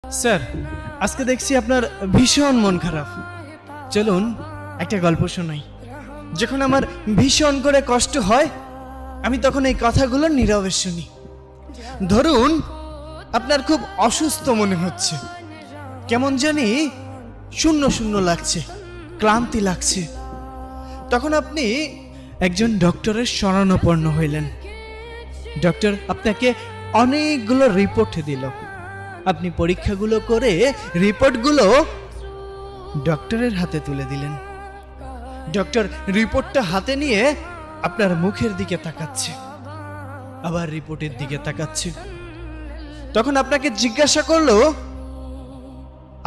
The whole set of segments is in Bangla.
স্যার, আজকে দেখছি আপনার ভীষণ মন খারাপ। চলুন একটা গল্প শোনাই। যখন আমার ভীষণ করে কষ্ট হয়, আমি তখন এই কথাগুলো নীরবে শুনি। ধরুন আপনার খুব অসুস্থ মনে হচ্ছে, কেমন জানি শূন্য শূন্য লাগছে, ক্লান্তি লাগছে। তখন আপনি একজন ডক্টরের শরণাপন্ন হইলেন। ডক্টর আপনাকে অনেকগুলো রিপোর্ট দিল। আপনি পরীক্ষাগুলো করে রিপোর্টগুলো ডক্টরের হাতে তুলে দিলেন। ডক্টর রিপোর্টটা হাতে নিয়ে আপনার মুখের দিকে তাকাচ্ছে, আবার রিপোর্টের দিকে তাকাচ্ছে। তখন আপনাকে জিজ্ঞাসা করলো,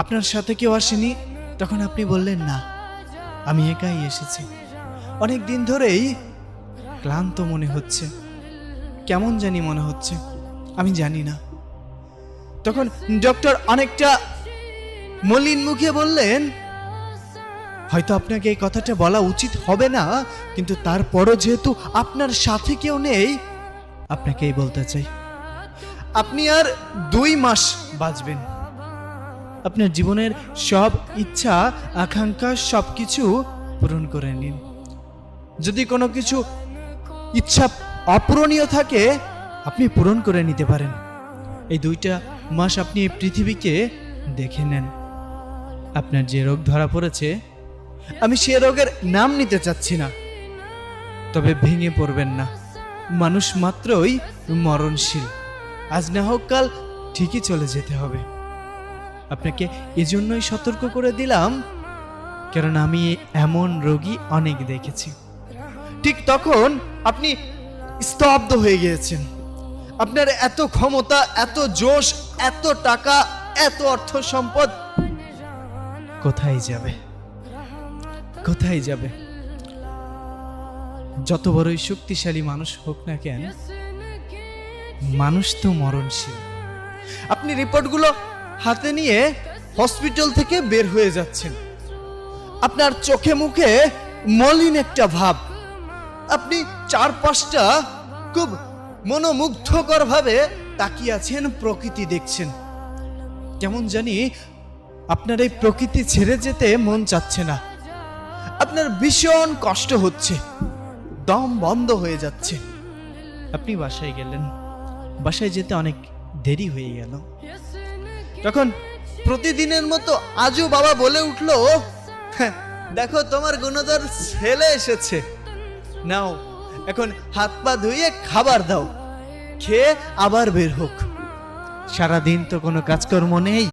আপনার সাথে কেউ আসেনি? তখন আপনি বললেন, না, আমি একাই এসেছি। অনেক দিন ধরেই ক্লান্ত মনে হচ্ছে, কেমন জানি মনে হচ্ছে, আমি জানি না। তখন ডক্টর অনেকটা মলিন মুখে বললেন, হয়তো আপনাকে এই কথাটা বলা উচিত হবে না, কিন্তু তারপরও যেহেতু আপনার সাথে কেউ নেই, আপনাকেই বলতে চাই, আপনি আর 2 মাস বাঁচবেন। আপনার জীবনের সব ইচ্ছা আকাঙ্ক্ষা সবকিছু পূরণ করে নিন। যদি কোনো কিছু ইচ্ছা অপূরণীয় থাকে, আপনি পূরণ করে নিতে পারেন। এই 2টা মাস আপনি এই পৃথিবীকে দেখে নেন। আপনার যে রোগ ধরা পড়েছে, আমি সে রোগের নাম নিতে চাচ্ছি না, তবে ভেঙে পড়বেন না। মানুষ মাত্রই মরণশীল, আজ না হোক কাল ঠিকই চলে যেতে হবে। আপনাকে এজন্যই সতর্ক করে দিলাম, কারণ আমি এমন রোগী অনেক দেখেছি। ঠিক তখন আপনি স্তব্ধ হয়ে গিয়েছেন। আপনার এত ক্ষমতা, এত জোশ, এত টাকা, এত অর্থ সম্পদ কোথায় যাবে? কোথায় যাবে? যত বড়ই শক্তিশালী মানুষ হোক না কেন, মানুষ তো মরণশীল। আপনি রিপোর্টগুলো হাতে নিয়ে হসপিটাল থেকে বের হয়ে যাচ্ছেন। আপনার চোখে মুখে মলিন একটা ভাব। আপনি চারপাশটা খুব মনোমুগ্ধকর ভাবে তাকিয়ে আছেন, প্রকৃতি দেখছেন। কেমন জানি আপনার এই প্রকৃতি ছেড়ে যেতে মন চাচ্ছে না। আপনার ভীষণ কষ্ট হচ্ছে, দম বন্ধ হয়ে যাচ্ছে। আপনি বাসায় গেলেন। বাসায় যেতে অনেক দেরি হয়ে গেল। তখন প্রতিদিনের মতো আজও বাবা বলে উঠলো, দেখো তোমার গুণধর ছেলে এসেছে, নাও এখন হাত পা ধুয়ে খাবার দাও, খেয়ে আবার বের হোক। সারাদিন তো কোনো কাজকর্ম নেই।